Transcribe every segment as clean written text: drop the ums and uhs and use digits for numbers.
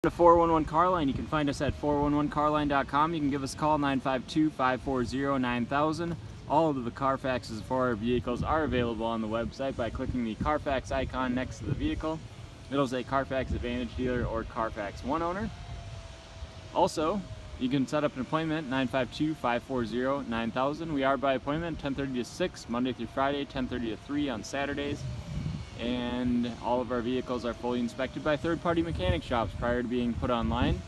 To 411 Carline. You can find us at 411carline.com. You can give us a call 952-540-9000. All of the Carfaxes for our vehicles are available on the website by clicking the Carfax icon next to the vehicle. It'll say Carfax Advantage Dealer or Carfax One Owner. Also, you can set up an appointment 952-540-9000. We are by appointment 10:30 to 6 Monday through Friday, 10:30 to 3 on Saturdays. And all of our vehicles are fully inspected by third-party mechanic shops prior to being put online.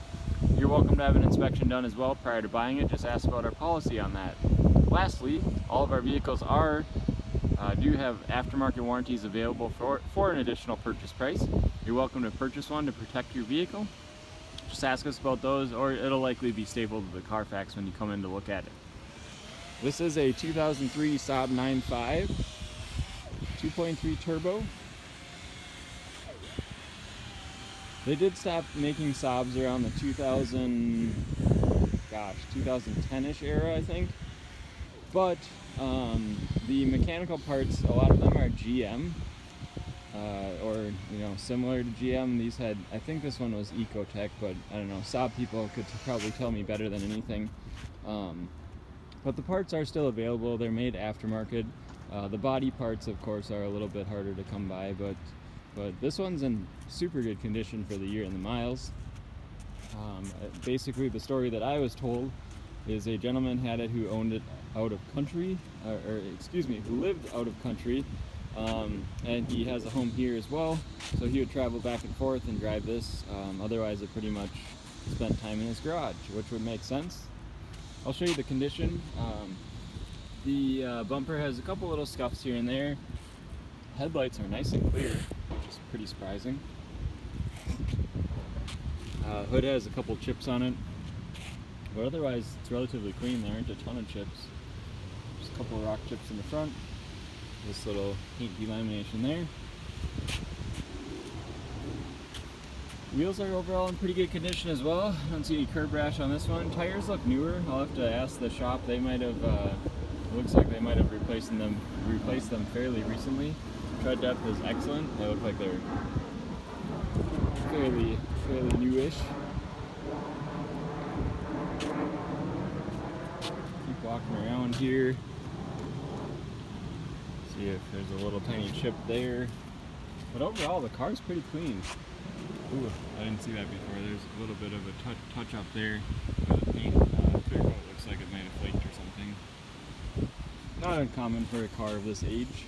You're welcome to have an inspection done as well prior to buying it. Just ask about our policy on that. Lastly, all of our vehicles do have aftermarket warranties available for an additional purchase price. You're welcome to purchase one to protect your vehicle. Just ask us about those, or it'll likely be stapled to the Carfax when you come in to look at it. This is a 2003 Saab 9.5, 2.3 turbo. They did stop making Saabs around the 2010-ish era, I think. But the mechanical parts, a lot of them are GM, or similar to GM. These had, I think this one was Ecotech, but I don't know. Saab people could probably tell me better than anything. But the parts are still available. They're made aftermarket. The body parts, of course, are a little bit harder to come by, but this one's in super good condition for the year and the miles. Basically, the story that I was told is a gentleman had it who owned it out of country, who lived out of country, and he has a home here as well, so he would travel back and forth and drive this. Otherwise, it pretty much spent time in his garage, which would make sense. I'll show you the condition. The bumper has a couple little scuffs here and there. Headlights are nice and clear, which is pretty surprising. Hood has a couple chips on it, but otherwise it's relatively clean. There aren't a ton of chips. Just a couple of rock chips in the front. This little paint delamination there. Wheels are overall in pretty good condition as well. I don't see any curb rash on this one. Tires look newer. I'll have to ask the shop. They might have. Looks like they might have replaced them fairly recently. Tread depth is excellent. They look like they're fairly newish. Keep walking around here. See if there's a little tiny chip there. But overall, the car's pretty clean. Ooh, I didn't see that before. There's a little bit of a touch up there. The paint clear coat looks like it might have flaked or something. Not uncommon for a car of this age.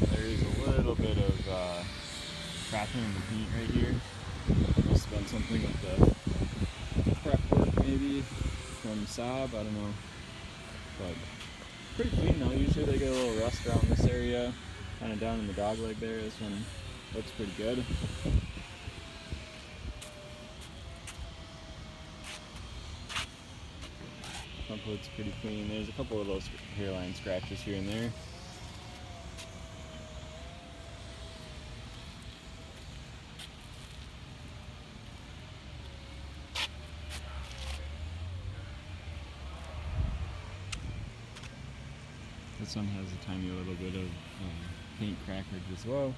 There is a little bit of cracking in the paint right here. Must have been something with the prep work maybe from Saab, I don't know. But pretty clean though. Usually they get a little rust around this area, kind of down in the dog leg there. This one looks pretty good. Front hood's pretty clean. There's a couple of those hairline scratches here and there. This one has a tiny little bit of paint crackage as well.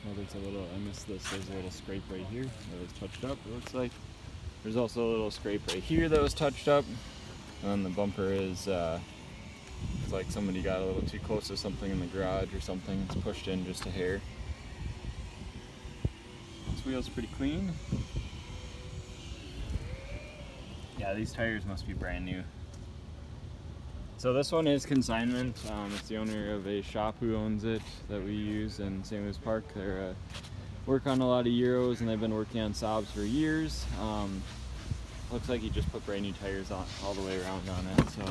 Oh, there's a little, I missed this, there's a little scrape right here that was touched up, it looks like. There's also a little scrape right here that was touched up. And then the bumper is, it's like somebody got a little too close to something in the garage or something. It's pushed in just a hair. This wheel's pretty clean. Yeah, these tires must be brand new. So this one is consignment. It's the owner of a shop who owns it that we use in St. Louis Park. They're work on a lot of Euros and they've been working on Saabs for years. Looks like he just put brand new tires on all the way around on it. So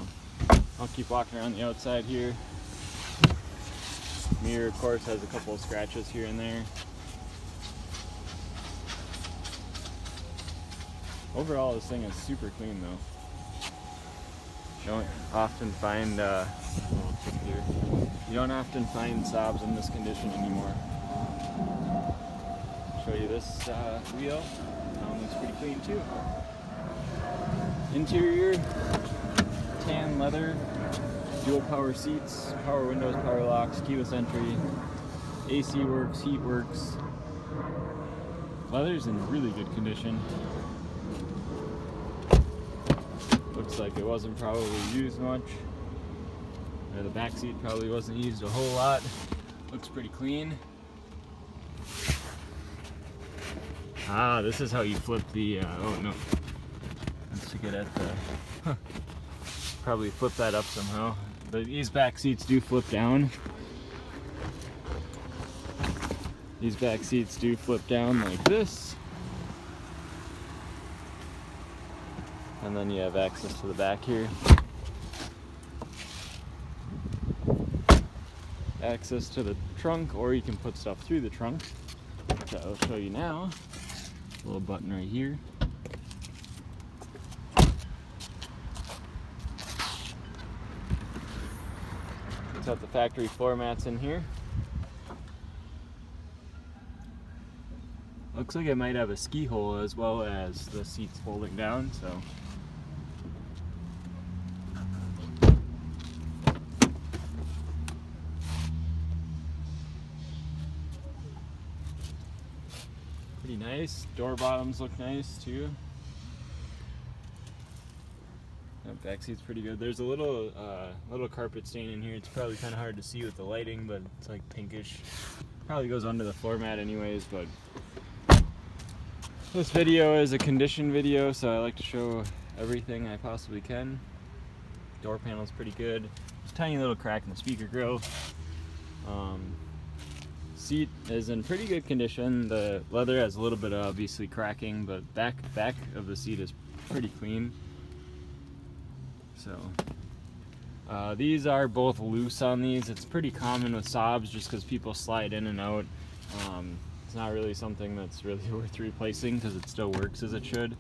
I'll keep walking around the outside here. Mirror, of course, has a couple of scratches here and there. Overall, this thing is super clean though. You don't often find Saabs in this condition anymore. Show you this wheel. Looks pretty clean too. Interior, tan leather, Dual power seats, power windows, power locks, keyless entry, AC works, heat works. Leather's in really good condition. Looks like it wasn't probably used much. Or the back seat probably wasn't used a whole lot. Looks pretty clean. Ah, this is how you flip the, oh no. Let's get at the, probably flip that up somehow. These back seats do flip down. These back seats do flip down like this. And then you have access to the back here. Access to the trunk, or you can put stuff through the trunk, which I'll show you now. A little button right here. It's got the factory floor mats in here. Looks like it might have a ski hole as well as the seats folding down, so. Pretty nice. Door bottoms look nice too. That back seat's pretty good. There's a little carpet stain in here. It's probably kind of hard to see with the lighting, but it's like pinkish. Probably goes under the floor mat anyways, but this video is a condition video, so I like to show everything I possibly can. Door panel's pretty good. There's a tiny little crack in the speaker grill. Seat is in pretty good condition. The leather has a little bit of obviously cracking, but back of the seat is pretty clean. So these are both loose on these. It's pretty common with Saabs just because people slide in and out. It's not really something that's really worth replacing because it still works as it should.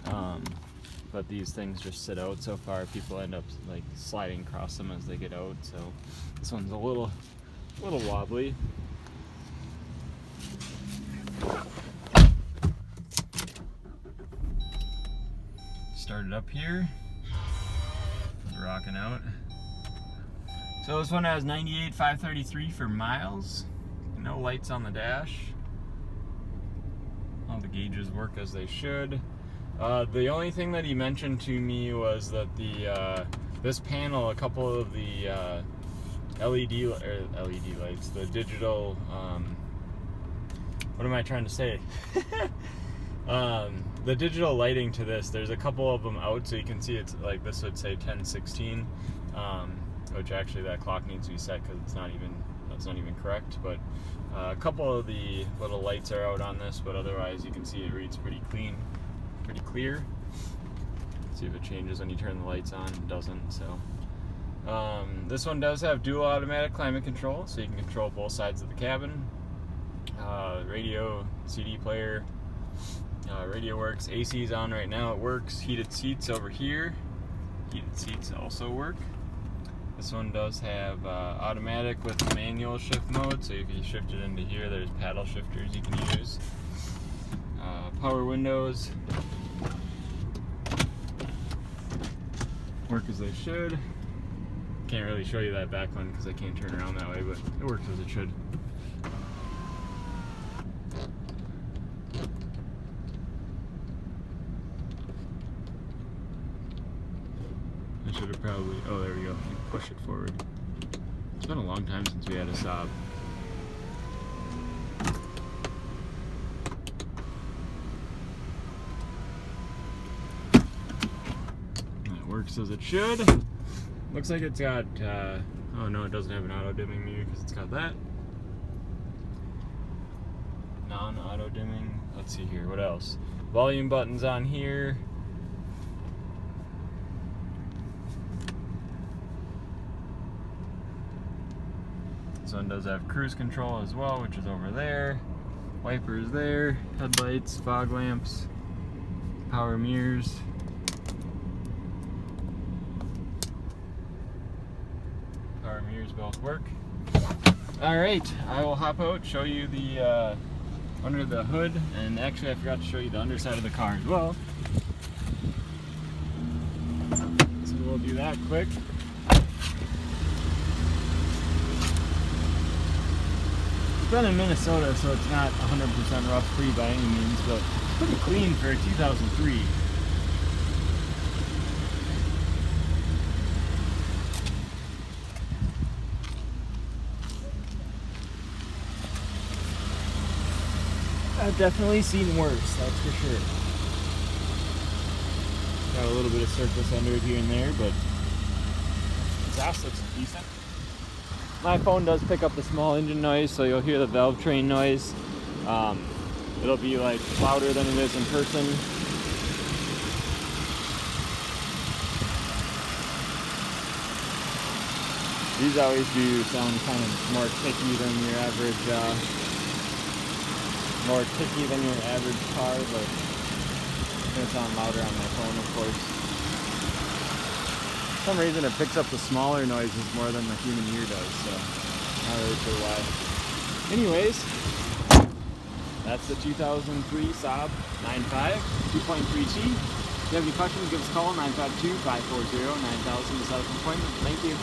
But these things just sit out so far. People end up like sliding across them as they get out. So this one's a little wobbly. Start it up here. It's rocking out. So this one has 98,533 for miles. No lights on the dash. All the gauges work as they should. The only thing that he mentioned to me was that the this panel, a couple of the LED lights, the digital. What am I trying to say? The digital lighting to this, there's a couple of them out, so you can see it's like this would say 1016, which actually that clock needs to be set because that's not even correct. But a couple of the little lights are out on this, but otherwise you can see it reads pretty clean, pretty clear. Let's see if it changes when you turn the lights on. It doesn't. So this one does have dual automatic climate control, so you can control both sides of the cabin. Radio, CD player. Radio works. AC is on right now. It works. Heated seats over here. Heated seats also work. This one does have automatic with manual shift mode, so if you shift it into here, there's paddle shifters you can use. Power windows work as they should. Can't really show you that back one because I can't turn around that way, but it works as it should. I should have probably, oh there we go, you push it forward. It's been a long time since we had a Saab. It works as it should. Looks like it's got, oh no, it doesn't have an auto dimming mirror because it's got that. Non-auto dimming. Let's see here, what else? Volume buttons on here. This one does have cruise control as well, which is over there. Wipers there, headlights, fog lamps, power mirrors. Power mirrors both work. Alright, I will hop out, show you the under the hood, and actually I forgot to show you the underside of the car as well. So we'll do that quick. It's been in Minnesota, so it's not 100% rust-free by any means, but pretty clean for a 2003. I've definitely seen worse, that's for sure. Got a little bit of surface under it here and there, but exhaust looks decent. My phone does pick up the small engine noise, so you'll hear the valve train noise. It'll be like louder than it is in person. These always do sound kind of more ticky than your average car, but it's gonna sound louder on my phone, of course. For some reason it picks up the smaller noises more than the human ear does, so not really sure why. Anyways, that's the 2003 Saab 9.5 2.3T. If you have any questions, give us a call, 952-540-9000 to set up an appointment. Thank you.